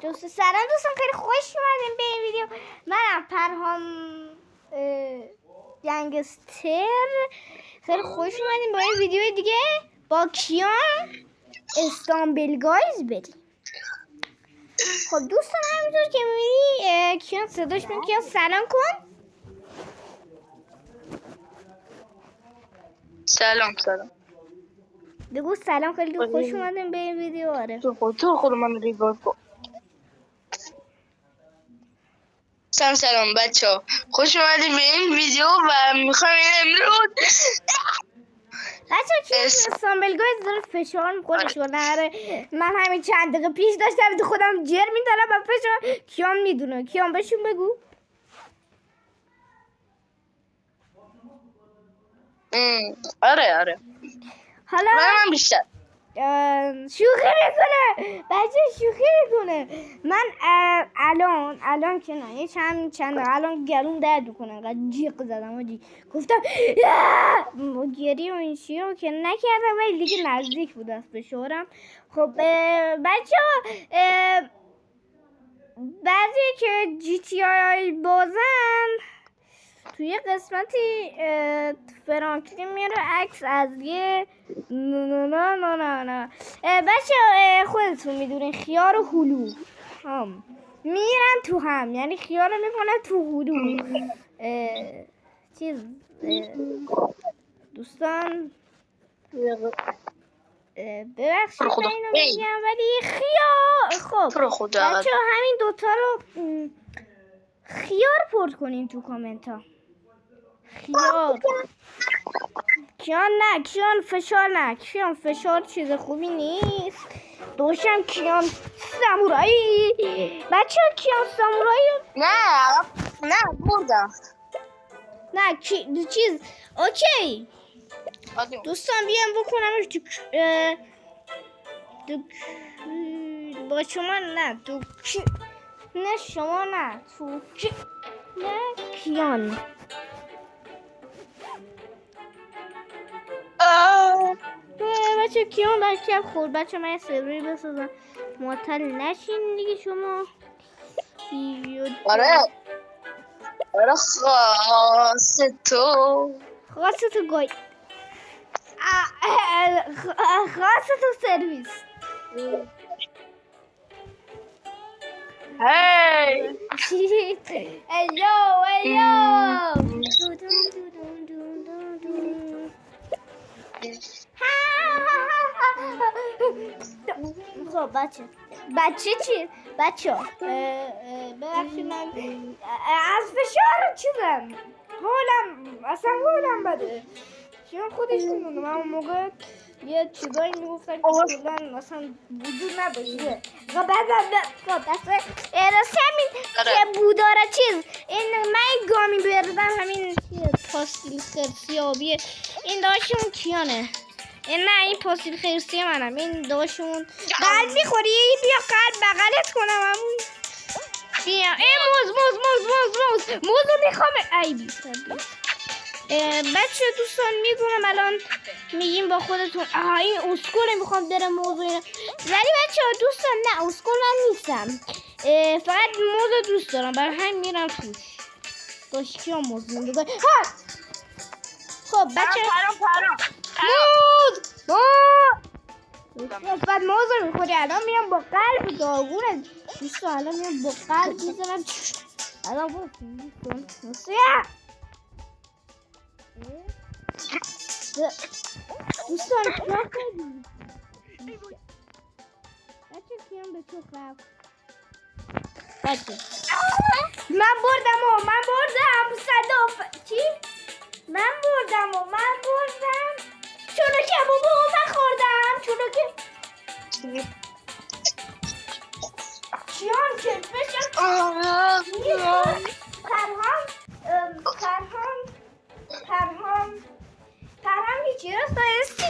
سلام دوستان، خیلی خوش اومدیم به این ویدیو. منم پرهام گنگستر. خیلی خوش اومدیم با این ویدیو دیگه با کیان استانبول گایز بریم. خب دوستان همینطور که میبینی کیان صداش میاد. کیان سلام کن. سلام بگو سلام، خیلی خوش اومدیم به این ویدیو. آره تو خود من ریوار کن. سلام بچه ها، خوش اومدیم به این ویدیو و میخوایم امروز بچه کیان استانبول گایز داره فشار میخوره شو نره. من همین چند دقیقه پیش داشتم تو خودم جر میدارم و فشار. کیان میدونه. کیان بهشون بگو. آره حالا من بیشتر شوخی میکنه بچه، شوخی میکنه. من الان که نه یه چند الان گلوم درد میکنه، انقدر جیغ زدم آجی. گفتم گری و این چیه رو که نکردم ولی دیگه نزدیک بود از فشارم. خب بچه بعضی که جی تی آی بازن توی یه قسمتی فرانکلین میاره عکس از یه نه بچه خودتون میدونین خیار و هلو هم میرن تو هم، یعنی خیار رو میکنن تو هلو. چیز دوستان ببخشید من اینو میگم ولی خیار. خب بچه همین دوتا رو خیار پر کنین تو کامنت ها. خیار. کیان فشار نه. کیان فشار چیز خوبی نیست. دوشم کیان سامورایی. بچه کیان سامورایی نه بردم. نه چیز اوکی دوستان بیام بکنمش با شما نه تو نه شما نه تو نه کیان. بچه کیان بچه خورد. بچه من یه سروری بسازم معطل نشین دیگه شما. آره خاص تو گوی خاص تو سرویس. هی الو خب بچه چی؟ بچه ببخشید من از فشار چیزم حالم بده. چون خودش میدونه من اون موقع یه چیزایی میگفتن که کلن مثلا وجود نداشته. خب راست همین که بوداره چیز این من گامی بردم همین پاستیل خرسیابیه. این داشتون کیانه. این پاستیل خرسی منم. این داشتون قلب میخوری بیا قلب بغلت کنم همون. بیا این موز میخوام. ای بیتر بچه دوستان میدونم الان میگیم با خودتون این اسکوله میخوام برم موضوع اینا، ولی بچه دوستان نه اسکول من نیستم. فقط موضوع دوست دارم برای هم میرم توش. داشت کیا موضوع میگه خب بچه موز بعد موضوع میخوری. الان میرم با قلب داغونه دوستان. الان میرم با قلب میزنم. الان دوستان کیا خیلی بچه کیان به تو خب بچه من بردم چی؟ من بردم چونو که بابا من خوردم چونو که کیان که پرهام هیچی راست دایستی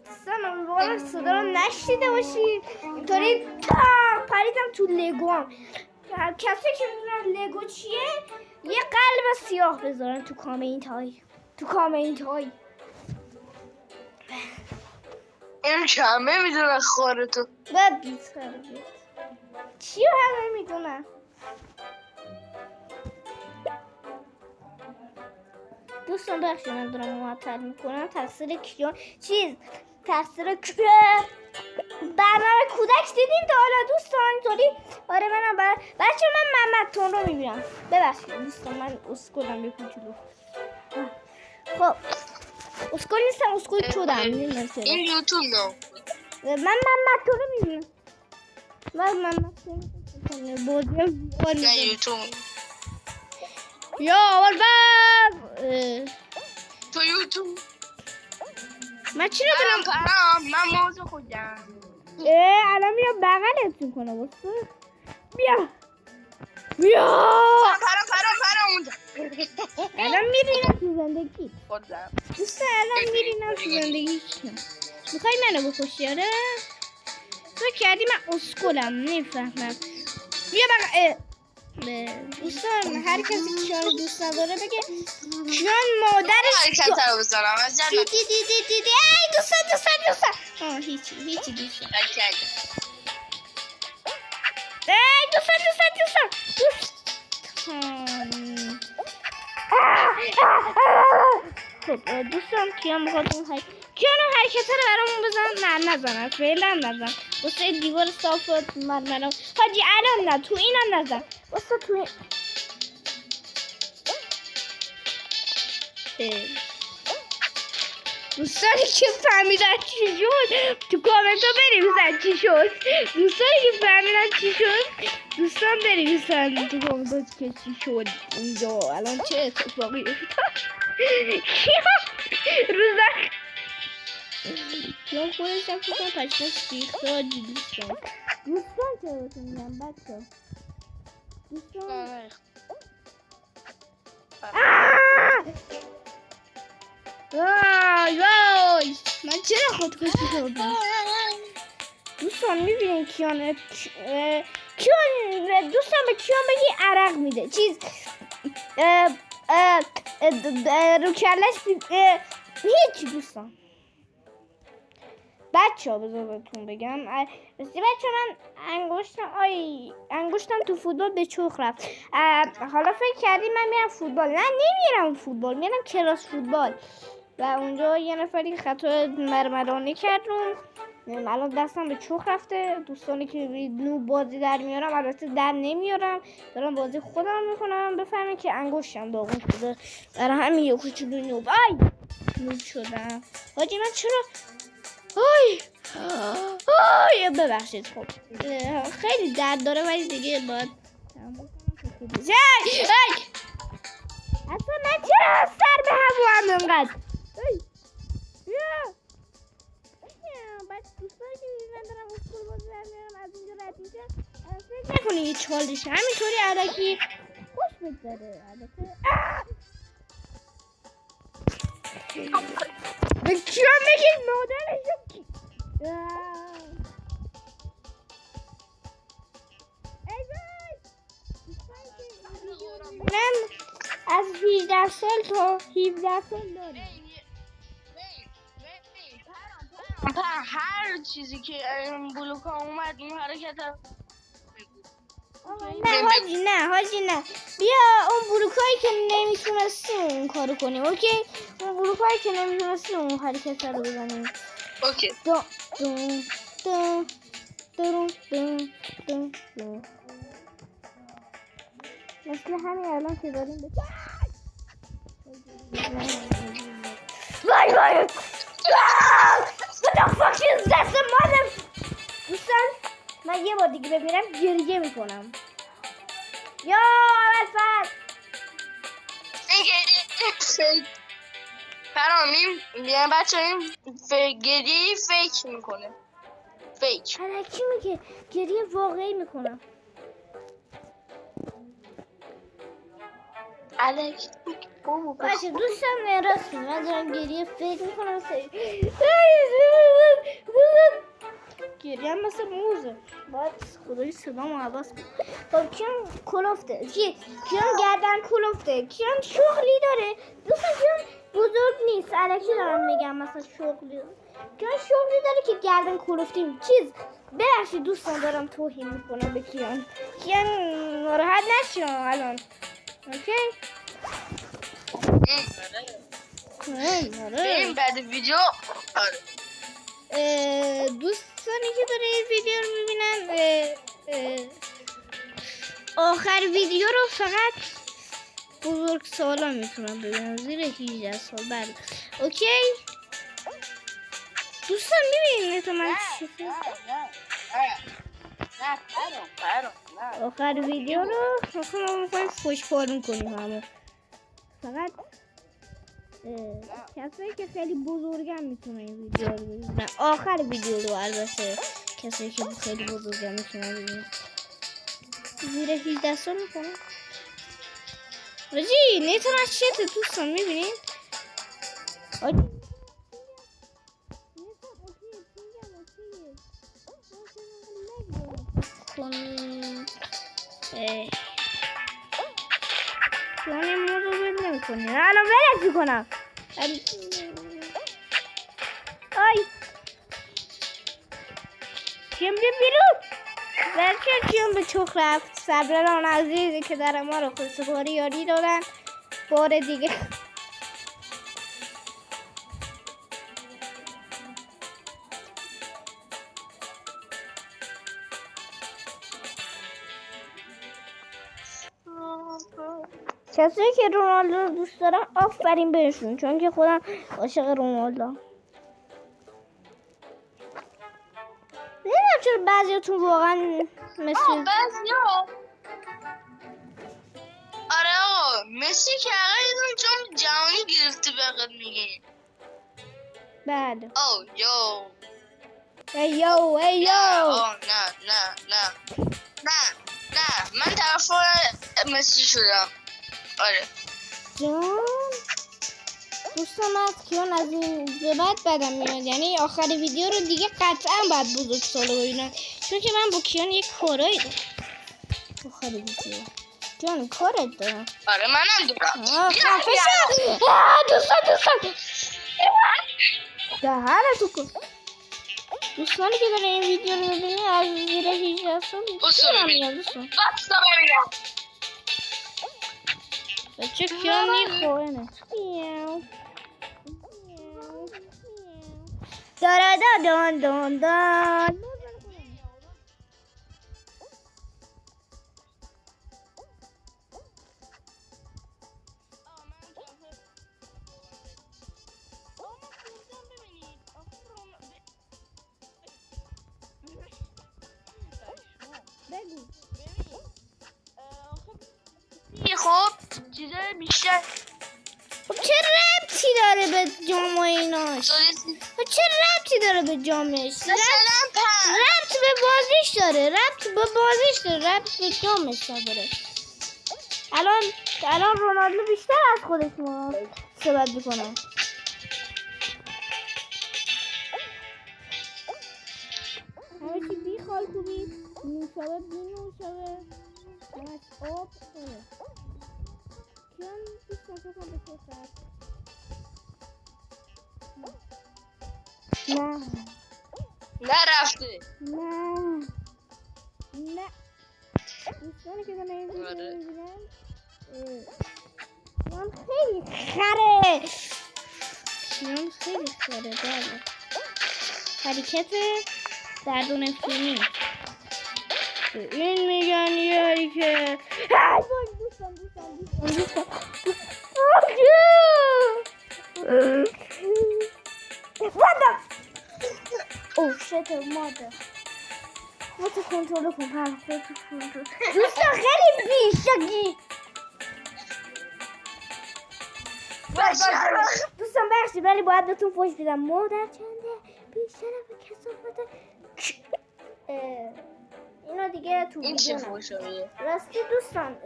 دوستان امیدوارم صدا رو نشنیده باشید. اینطوری پریدم تو لگو هم. کسی که میدونن لگو چیه یه قلب سیاه بذارن تو کامنت های این کمه میدونه خوره تو. باید بیتر بیت چیو همه میدونم. دوستان بخشی من دارم معطل میکنم. تقصیر کیان تقصیر برنامه کودک دیدین تا حالا دوستان اینطوری؟ آره منم بچه من محمد تون رو میبینم. ببخشید دوستان من اسکولم به کوچولو. خب اسکول نیستم، اسکول شدم. این یوتیوب نه. من محمد تون رو میبینم. من محمد تون رو نه یوتیوب. یا اول تو یوتیوب من چی ندونم. من موضوع خودم الان میام بغلت میکنم. بیا پرام اونجا. الان میرینم تو زندگی. خودم دوستان الان میرینم تو زندگی. میخوای منو بکشی؟ آره تو کردی من اسکولم نمیفهمم. بیا بغل. دوستان هر کسی کیان دوست نداره بگه کیان مادرش حرکت رو بزنم از جنب دیدی ای دوستان هیچی دوستان ای دوستان خب دوستان کیان میخواد اون کیان اون حرکت رو برامون بزن. نه نزن فعلا نزن. واسه دیوار صاف مرمرم حاجی الان نه تو اینم نزن. واسه تو دوستانی که فهمیدن چی شد تو کامنت ها بنویسن چی شد. دوستانی که فهمیدن چی شد دوستان بنویسن تو کامنت ها که چی شد اونجا. الان چه اتفاقی افتاد؟ روزک یا خودش هم فکرم پشتش ریخته آجی. دوستان چه باتون میگم بچه دوستان وای من چرا خودکشی کردم؟ دوستان میبینین کیان دوستان به کیان بگی عرق میده چیز رو کلش هیچ. دوستان بچه ها بذار بهتون بگم راستی بچه من انگشتم تو فوتبال به چوخ رفت. حالا فکر کردیم من میرم فوتبال. نه نمیرم فوتبال، میرم کلاس فوتبال و اونجا یه نفری خطا مرمرانه کرد رو الان دستم به چوخ رفته. دوستانی که نو بازی در میارم البته در نمیارم، دارم بازی خودم میکنم بفهمین که انگشتم داغون شده. برای همین یه کوچولو نوب شدم. حاجی من چرا ببخشید. خب خیلی درد داره ولی دیگه باید اصلا من چرا سر به هوا هم انقدر بعد دوستایی که من دارم اسکول بازی در میارم از اینجا رد میشم فکر نکنی یه چالشه همینطوری علکی خوش بگذاره. به کیان بگید مادرشو من از 18 سال تا 17 سال دارم. هر چیزی که این بلوک ها اومد این حرکت نه حاجی بیا اون بلوکایی که نمیتونستیم اون کارو کنیم. اوکی اون بلوکایی که نمیتونستیم اون حرکت رو بزنیم. اوکی مثل همین الان که داریم وای What the fuck is that mother؟ دوستان من یه بار دیگه ببینم گریه میکنم. یا اول فرامیم یه بچه این گریه فیک میکنه. فیک الکی میگه گریه واقعی میکنم. الکی باشه دوستان راست میگه من دارم گریه فیک میکنم. گریه هم مثل موزه باید خدایی صدامو عوض کنم. خب کیان کلفته کیان گردن کلفته کیان شغلی داره. دوستان کیان بزرگ نیست الکی دارم میگم مثلا شغلی کیان شغلی داره که گردن کلفتیم چیز. ببخشید دوستان دارم توهین میکنم به کیان. کیان ناراحت نشین الان. اوکی؟ بریم بعد ویدیو. آره دوستانی که داره این ویدیو رو میبینن آخر ویدیو رو فقط بزرگ سالا میتونم ببینم زیر 18 سال. بله اوکی دوستان میبینید تو من چی آخر ویدیو رو ما میخوایم خوشحال کنیم همه. فقط کسایی که خیلی بزرگم میتونن این ویدیو رو ببینن. آخر ویدیو رو البته کسایی که خیلی بزرگم میتونن ببینن. زیر 18 سال میکنم راجی نیتون از چیه دوستان میبینید یعنی موضوع بید نمی کنی الان ولت میکنم. آی کیم بیرون بلکه کیم به چخ رفت. صبران عزیزی که در ما رو خوشگواری یاری دادن بار دیگه. کسایی که رونالدو رو دوست دارم آفرین بهشون چون که خودم عاشق رونالدو. نمیدونم چرا بعضیاتون واقعا مثل بعضیا آره آقا مسی که آقا چون جهانی گرفته بقید میگه. بعد او یو ای یو ای یو نه من طرفدار مسی شدم. آره جان دوستان از کیان از این به بعد بدم میاد. یعنی آخر ویدیو رو دیگه قطعا باید بزرگ سالو ببینم چون که من با کیان یک کارایی دارم. آخر ویدیو جان کارت دارم. آره منم دارم. دوستان دهنتو کن. دوستانی که داره این ویدیو رو ببینی از زیر 18 سال دوستان بچه کیان میخوانه داره دان دان دان. خب چیزای بیشتر خب چه ربطی داره به جام و ایناش؟ خب چه ربطی داره به جامش؟ ربط به بازیش داره. ربط به بازیش داره. ربط به جامش داره. الان رونالدو بیشتر از خودش صحبت میکنه. همه چی بی خال خوبی نوشابه بی نوشابه همش آب کنه کیان بیش نفسم به کسد نه رفته نه دوستانی که دارن این ویدیو میبینن کیان خیلی خره بله حرکت دردون فیلمی این میگن یاری که دوستان اوه شت مادر خودتو کنترل کن دوستان خیلی بیشتگی دوستان بخشید ولی باید بهتون فوش بدم مادر چنده بیشتر به کسافت اینا دیگه تو این چه فوشاییه راستی دوستان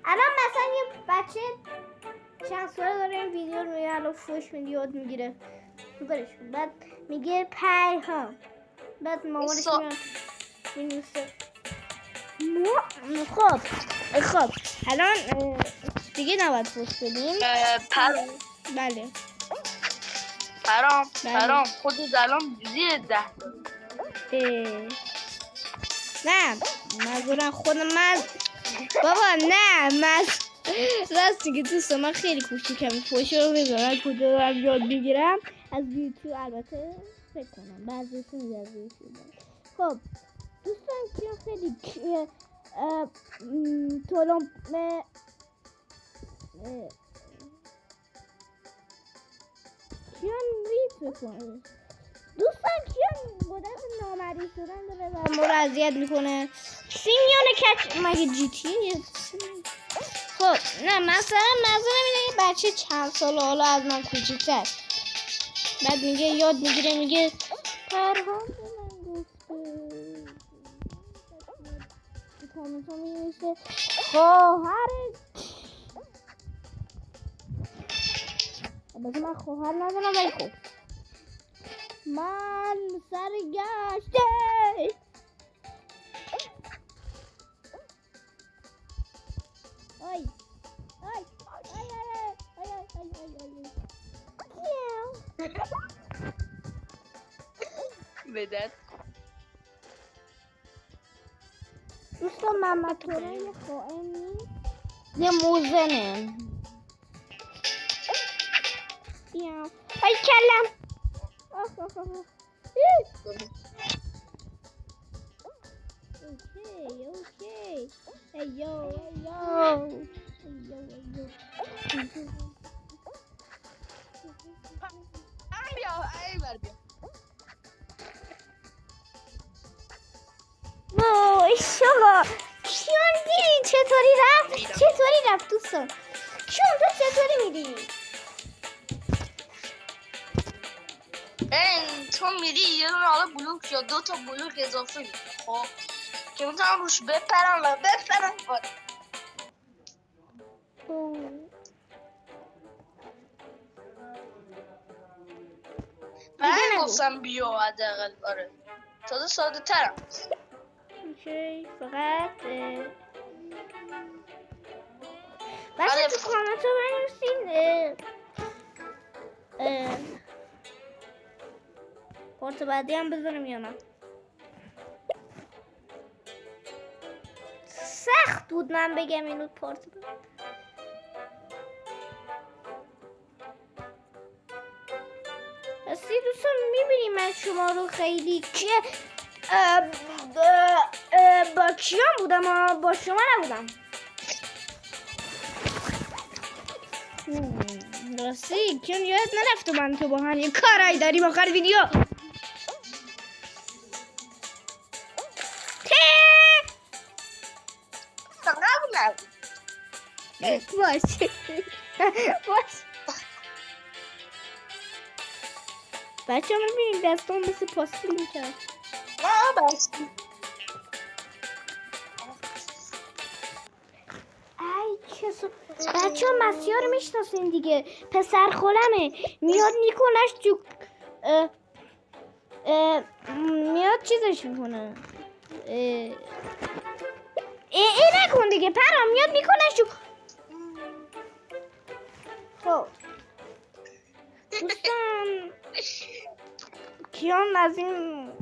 الان مثلا یه بچه چند ساله داره این ویدیو رو میگه الان فوش میده یاد میگیره برش کن بعد میگه پیهام بعد مامانش میاد مینوسه خب الان دیگه نباید پست بدیم. بله پرام خودت الان زیر 10 نه منظورم خود من بابا نه من راست میگی دوستان من خیلی کوچیکم فوشو رو بذارم کجا دارم یاد میگیرم از یوتیوب البته فکر کنم بعضیتون از یوتیوب. خب دوستان کیان خیلی تولم کیان ریت بکنه دوستان کیان بودن نامری شدن داره و ما رو اذیت میکنه سیمیون کچ مگه جی تی. خب نه مثلا منظورم اینه یه بچه چند سال حالا از من کوچیک‌تر بعد میگه یاد میگیره میگه پرهام به من گفته کامنت ها می‌نویسه خواهرت البته من خواهر ندارم ولی خب من سرگشته آی آی آی آی آی آی بدت دوستان محمد توره یه خائن نیست یه موزنه بیا ای کلم اوکی ایو وای شما کیان دیدین چطوری رفت دوستان کیان تو چطوری میری تو میری یه دونه حالا بلوک یا 2 تا بلوک اضافه میده خب که میتونم روش بپرم و بپرم من گفتم بیا حداقل آره تازه ساده ترم اوکی فقط بچه تو کامنت رو بنویسین پارت بعدی هم بذارم یا نه سخت بود من بگم اینو پارت راستی دوستان میبینیم من شما رو خیلی که با کیان بودم با شما نبودم راستی کیان یاد نرفت من تو با هم یه کارایی داریم آخر ویدیو باشه بچه ها میبینید دستان مثل پاستیل میکرد بچه ها مسیح رو میشناسین دیگه پسر خالمه میاد میکنش تو میاد چیزش میکنه نکن دیگه پرام میاد میکنش تو خب دوستان کیان از این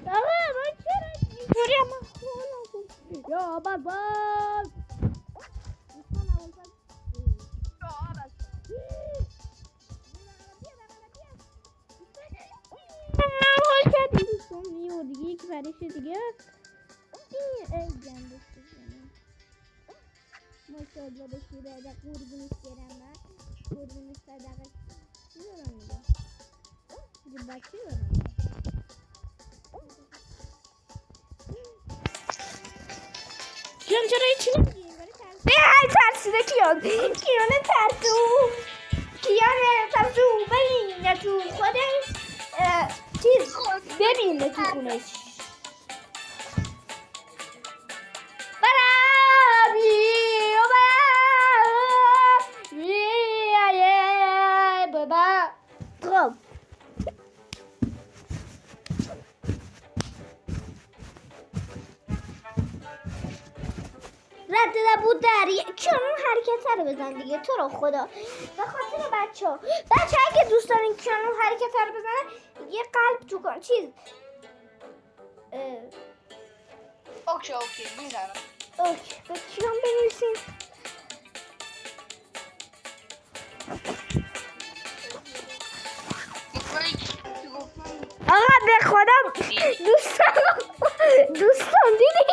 آقا من چرا اینطوری من خونم یا بابا حال کردی دوستان یه دیگه یکی برش دیگه ای گنده شدیم ماشاءالله به شیره اده قربونش گرم من قربونش صدقه چی دارم میگم یه بچه دارم کیان چرا هیچی نمیگی؟ ای ترسیده کیان ترسو ببین تو خودش چیز ببین تو خونش رد بود در کیان اون حرکت رو بزن دیگه تو رو خدا به خاطر بچه اگه دوست دارین کیان اون حرکت رو بزنه یه قلب تو کن چیز اوکی میزنم. اوکی به کیان بنویسین آقا به خدا دوستان دیدی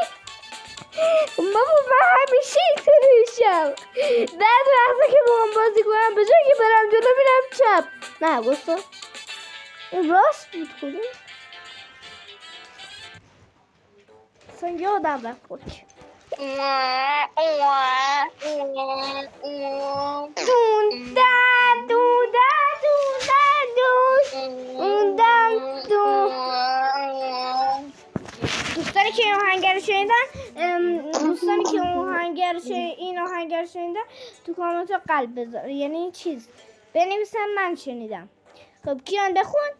بابا من همیشه اینطوری میشم بعد وقتا که با هم بازی کنم به جای که برم جلو میرم چپ نه گفتم این راست بود کنیم اصلا یادم رفت بود دوستانی که این آهنگر شنیدن تو کامنت قلب بذار یعنی چیز بنویسن من شنیدم خب کیان بخون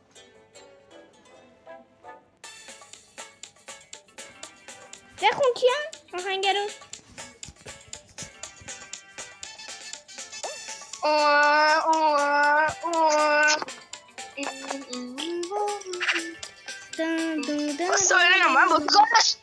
کیان آهنگر رو من با کارش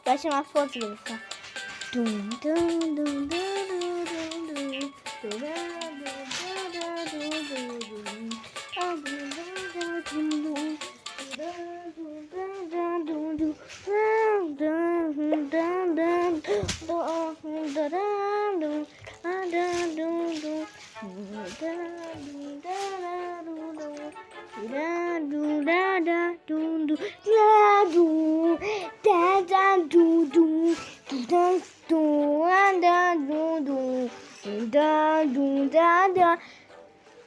باشه من فورت بریستم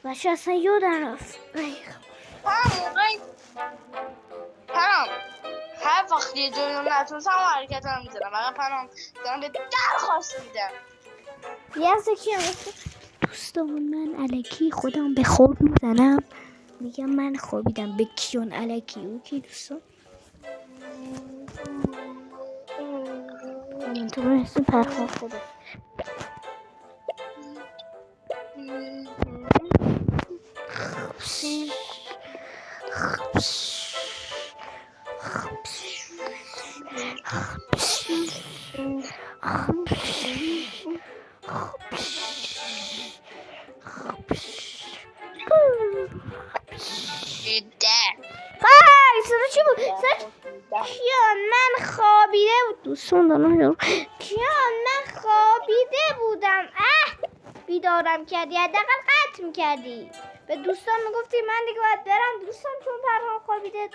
باشه اصلا یادم رفت پرام هر وقت یه جایی رو نتونستم حرکت هم میزنم اگر پرام دارم به درخواست میدم یه کیان دوستان من الکی خودم به خواب میزنم میگم من خوابیدم به کیان الکی اوکی دوستان تو برسیم پرخون خوبه چی بود؟ کیان من خوابیده بود دوستان دارم کیان من خوابیده بودم بیدارم کردی حداقل قطع میکردی به دوستان میگفتی من دیگه باید برم دوستان چون پرهام خوابیده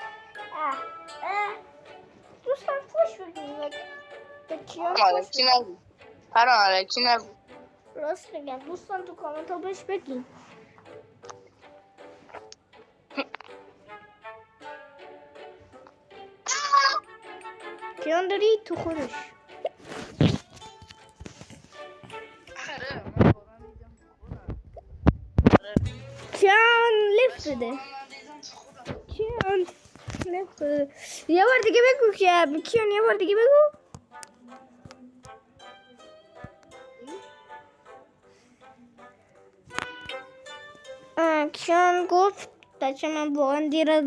دوستان خوش بگیم به کیان خوش بگیم پرهام الکی نگو راست میگم دوستان تو کامنت ها بهش بگیم کیان داری تو خودش کیان لفت بده کیان لفت بده یه بار دیگه بگو کیان یه بار دیگه بگو کیان گفت بچه من با آن دیره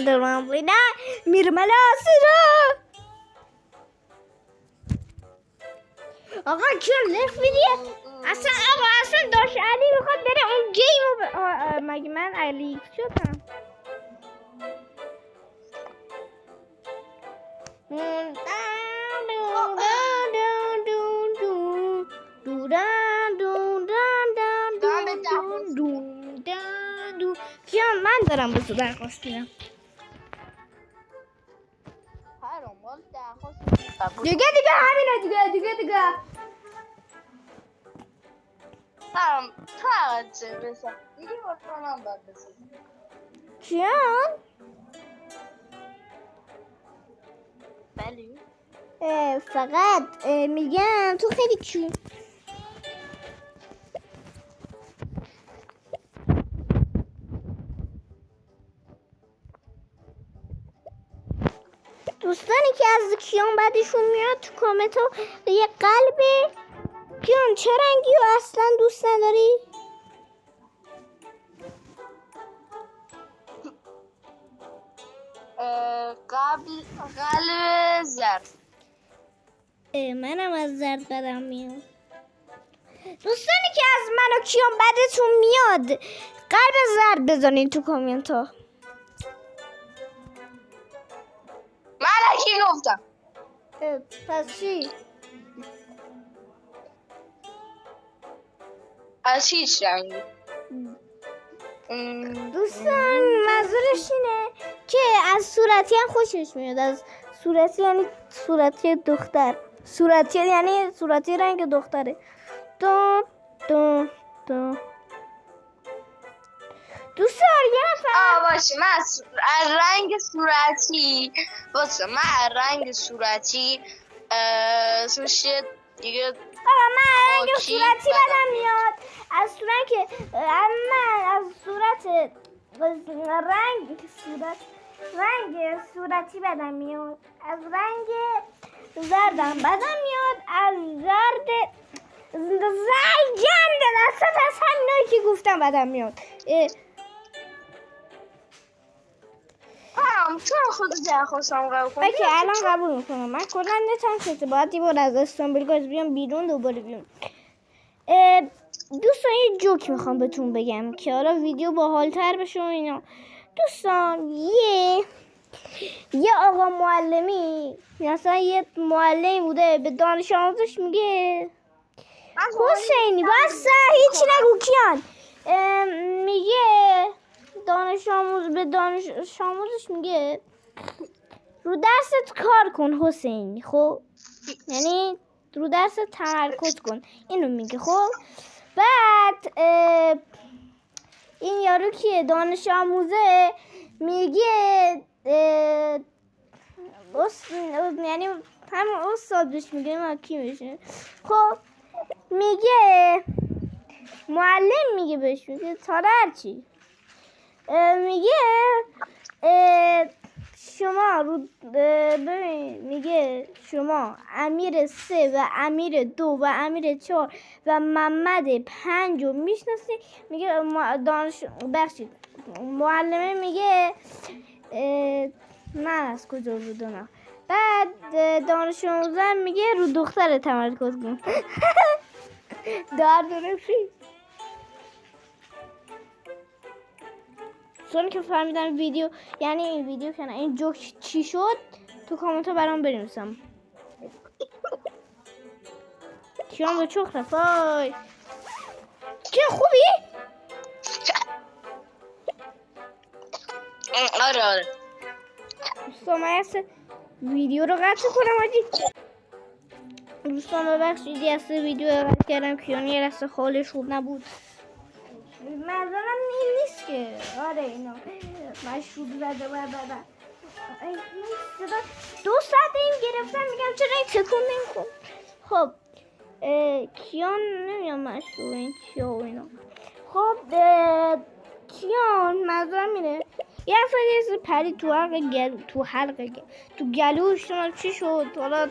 دارم میرملا سیرا آقا کیان لفت بدیه اصلا داشت علی بخواد بره اون گیم مگه من علی شدم کیان من دارم به تو درخواست میدم دیگه همینه دیگه کیان بله فقط میگم تو خیلی دوستانی که از کیان بعدشون میاد تو کامنت ها یه قلب. کیان چه رنگی رو اصلا دوست نداری؟ قلب زرد. منم از زرد بدم میاد. دوستانی که از من و کیان بعدتون میاد قلب زرد بزنین تو کامنت ها. من کی گفتم؟ پس چی؟ از هیچ رنگی. دوستان منظورش اینه که از صورتی هم خوشش میاد. از صورتی یعنی صورتی دختر. صورتی یعنی صورتی رنگ دختره. دو دوستان یه نفر باشه من از رنگ صورتی سوشه دیگه. من رنگ صورتی بدم میاد. از صورت که من از صورت رنگ صورتی بدم میاد. از رنگ زردم بدم میاد. از زرد دست از همینایی که گفتم بدم میاد. چون خود درخواستم قبول کنم. اوکی الان قبول میکنم. من کلا نتم شده باید یه بار از استانبول گاز بیام بیرون دوباره بیام. دوستان یه جوک میخوام بهتون بگم که حالا ویدیو باحال‌تر بشه و اینا. دوستان یه آقا معلمی مثلا یه معلمی بوده به دانش آموزش میگه حسینی بس هیچی نگو کیان. میگه به دانش آموزش میگه رو درست کار کن حسینی. خب یعنی رو درست تمرکز کن اینو میگه. خب بعد این یارو که دانش آموزه میگه یعنی همون استاد بهش میگه ما کی میشه. خب میگه معلم میگه بهش میگه تارر چی میگه شما رو ببین میگه شما امیر 3 و امیر 2 و امیر 4 و محمد 5 رو میشناسی. میگه معلمه میگه من از کجا رو دونم. بعد دانش آموزم میگه رو دختر تمرکز کن. دردونفی چون که فهمیدم ویدیو یعنی این ویدیو کنه این جوک چی شد تو کامنت ها برام بنویسم. کیان به چخ رفای که خوبی؟ آره دوستان من ویدیو رو قطع کنم آجی. دوستان ببخشید یه ویدیو رو قطع کردم. کیان یه لحظه خالش خوب نبود. منظورم این نیست که آره اینا مشروب زده و بعد 2 ساعت این گرفتم میگم چرا این تکون نمیخون. خب کیان نمیام مشروب این چیا و اینا. خب کیان منظورم اینه یه افرادی پری تو حلقه تو گلوش چی شد حالا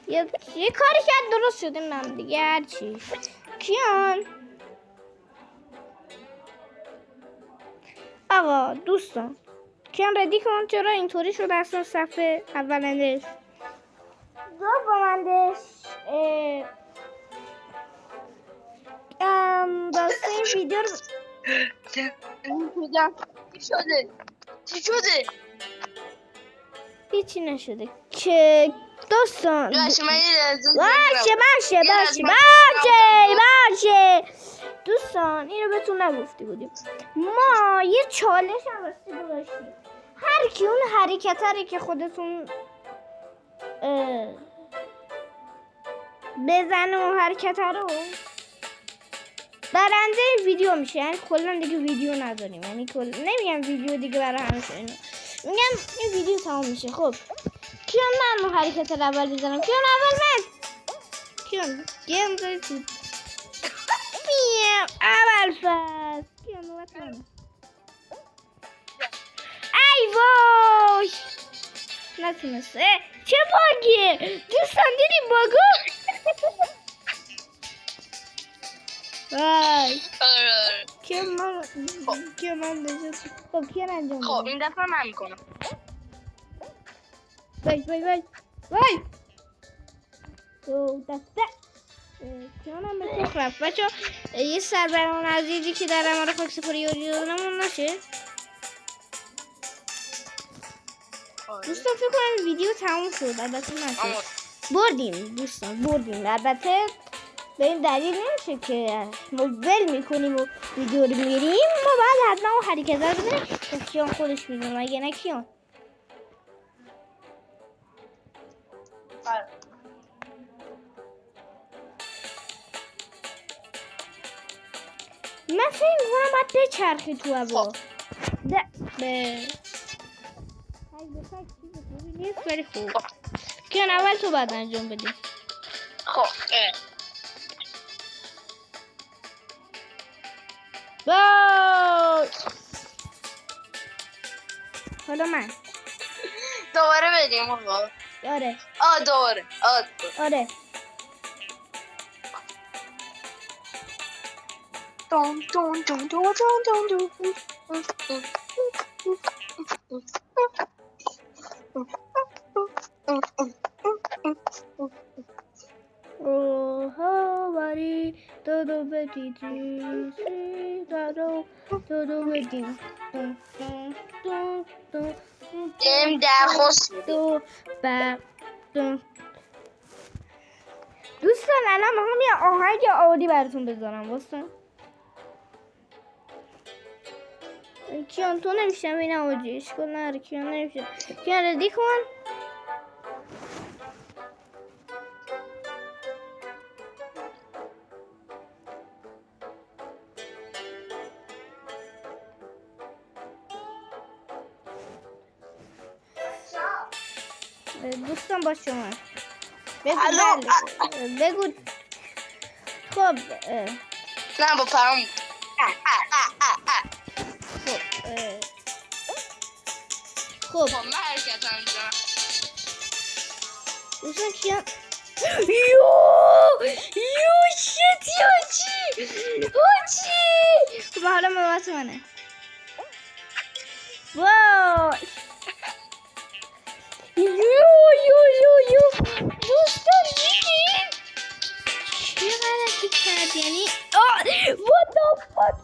یه کاری کرد درست شده من دیگه هرچی. کیان آقا دوستان کیان ردی کن چرا اینطوری شده اصلا صفحه اولندش دومندش داسته این ویدیو رو چی شده؟ هیچی نشده که دوستان باشه دوستان اینو بهتون نگفتی بودیم. ما یه چالش هم راستی داشتیم. هر کی اون حرکتری که خودتون بزنه و حرکت رو برنده ویدیو میشه. یعنی کلا دیگه ویدیو نداریم. یعنی نمیگم ویدیو دیگه برای همیشه میگم این ویدیو تمام میشه. خب کیون من اون حرکت رو اول بزنم؟ کیون اول من؟ کیون گیم داری تو بیم اول فصل کیون نوبت منه. ای وای نتونسته. چه باگیه دوستان؟ دیدی باگو؟ وای که من بجز خب کیون انجام خب بده. این دفعه من میکنم. وای دو دسته کیونم به تو رفت. بچه یه سربران عزیزی که در امار خاک سپاری یاری دادنمون نشه. دوستان فکر کنم ویدیو تموم شد. البته نشد. بردیم دوستان بردیم. البته به این دلیل نمیشه که ما ول میکنیم و ویدیو رو میریم. ما باید حتما اون حرکت رو بزنیم که کیون خودش میدونه. اگه نه کیون من فکر میکنم باید بچرخی تو هوا. به نیست ولی خوب. کیون اول تو بعد انجام بدی. خب وای حالا من دوباره بدیم آقا. آره دوباره آره دون دون دون دون دون دون اوه باری todo بدیدی todo بدیم دیم درخواست دو با دوستان الان میخوام یه آهنگ عادی براتون بذارم. واسه کیان تو نمیشم این آجی اشکال نره. کیان نمیشم. کیان ردی کن. دوستان با شما بگو. بگو خب نه با پرام. خب من حرکت انجام. دوستان کیان یو شت هاچی خب حالا نوبت منه. وای یو دوستان دیدین چه غلطی کرد؟ یعنی what the fuck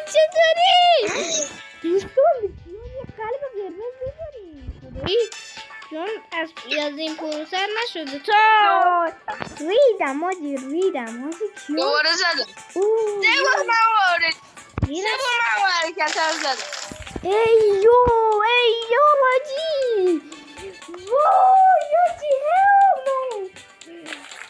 چطوری؟ دوستان کیون یه قلب قرمز بذاریم چون از این پروسر نشده تا ریدم کیون دوباره زدم. سه بار حرکت رو زدم. ایو حاجی وای حاجی هلو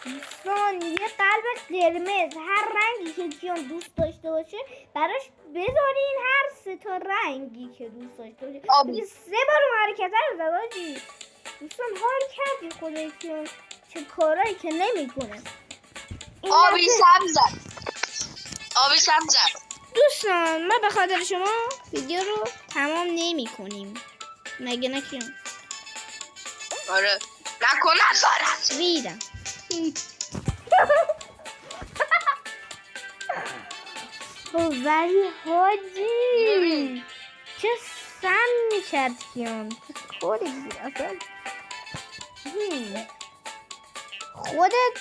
دوستان یه قلب قرمز هر رنگی که کیون دوست داشته باشه براش بذارین. هر سه تا رنگی که دوست داشته باشه. سه بار اون حرکت رو زد حاجی. دوستان حال کردی خدای کیون چه کارایی که نمیکنه. آبی سبز زد. دوستان ما به خاطر شما ویدیو رو تمام نمی کنیم. مگه نه کیون؟ آره نکنه سارت ریدم ولی حاجی چه سم میکرد کیون. چه کاری بود اصلا. خودت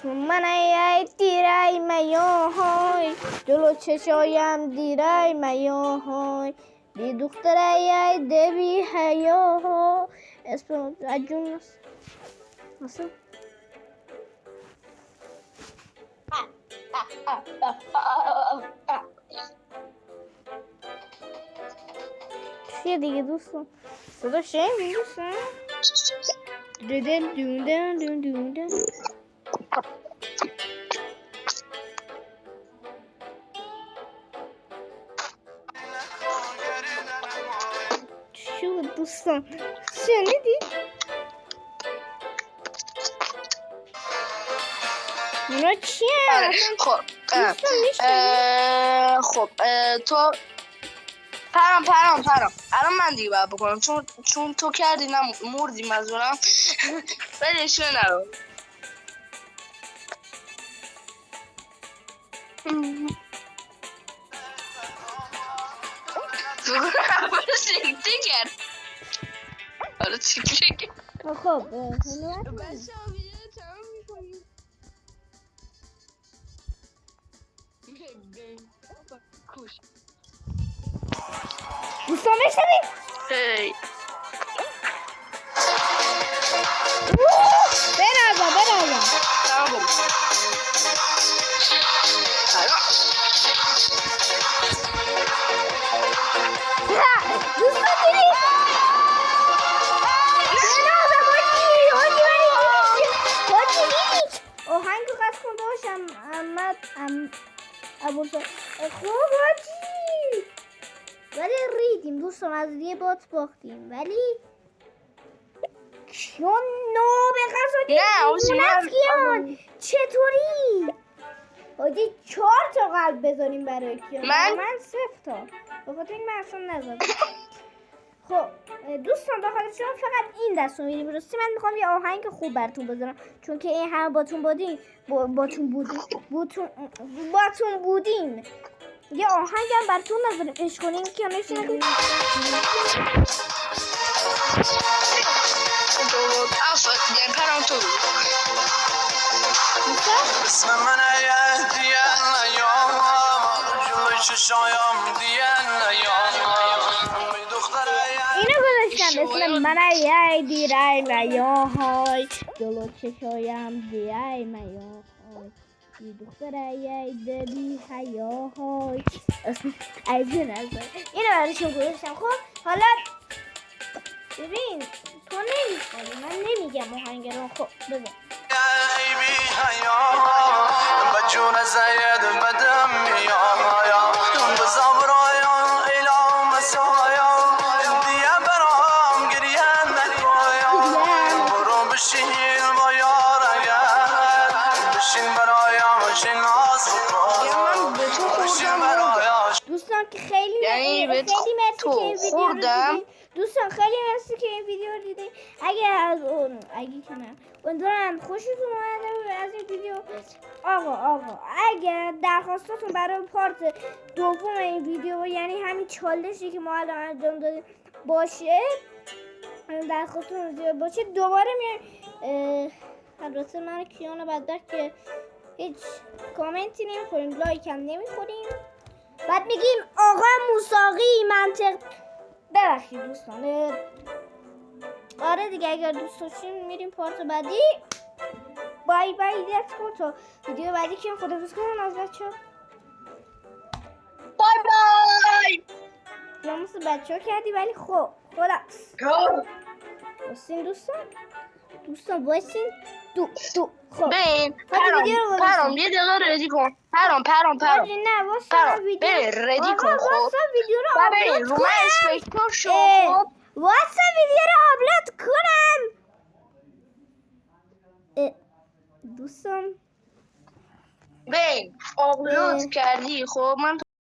من ای دیرای میای جلو چشایم دیرای میای بی دختر ای دبی حیا اسم اجون مثلا چیه دیگه دوستان؟ صدا شنیدین دوستان؟ دون دون دون دون دون. چی بود دوستان؟ شنیدی؟ اینا چیه؟ خب دوستان میشه خب تو پرام الان من دیگه باید بکنم چون تو کردی نه مردیم از اونم بدش نرو سکته کرد آره سکته کرد خب بچه ها ویدیو تمام میکنیم دوستان بشنوید هی برازم تمام دوستان دیدید برازم باچی دیدید آهنگ رو قصد کنده باشم احمد خوب باچی ولی ریدیم دوستان از یه بات باختیم ولی چون نوبه قصد نه چطوری حاجی 4 تا قلب بذاریم برای کیان من 0 تا بخاطر این من اصلا نزدم خب دوستان بخاطر شما فقط این دست رو میریم برسیم من میخوام یه آهنگ خوب براتون بذارم چون که این همه باتون بودیم یه آهنگ هم براتون نذاریم عشق کنیم که نشین پرام تو اسم من دیان نیام جلوی چشایم دیان نیام می دختر اینو گذاشتم اسم من دیرای میاهای جلو چشایم دیای میاهای ای دختر ای دلی حیاهای اسم ایزی نظر اینو براشون گذاشتم خب حالا ببین تو نمی‌خوای من نمیگم آهنگ رو خب ببین ای بی حیا بجون زید بدم میایا به زبرایا ایلا مسایا دیگه برام گریه نکنیا برو بشین با یار اگر بشین برایم بشین ناز بکن بشین برایم دوستان که خیلی یعنی به خیلی مرسی تو که این ویدیو رو خوردم. دیدین دوستان خیلی مرسی که این ویدیو رو دیدین اگه که نه امیدوارم خوشتون اومده از این ویدیو آقا اگر درخواستاتون برای پارت دوم این ویدیو یعنی همین چالشی که ما الان انجام دادیم باشه درخواستتون زیاد باشه دوباره میایم البته من کیان بدبخت که هیچ کامنتی نمیخوریم لایک هم نمیخوریم بعد میگیم آقا موساقی منطق ببخشید دوستان آره دیگه اگر دوست داشتین میریم پارت بعدی بای دیت کن تا ویدیو بعدی که خدافظ کنم از بچه ها بای لاموس بچه ها کردی ولی خب خلاص باشین دوستان باشین خب ببین پرام یه دقیقه ردی کن پرام نه واسه ویدیو ردی کن خب واسه ویدیو رو آپلود رو من اسپکتور شو خب واسه ویدیو رو آپلود کنم دوستان ببین آپلود کردی خب من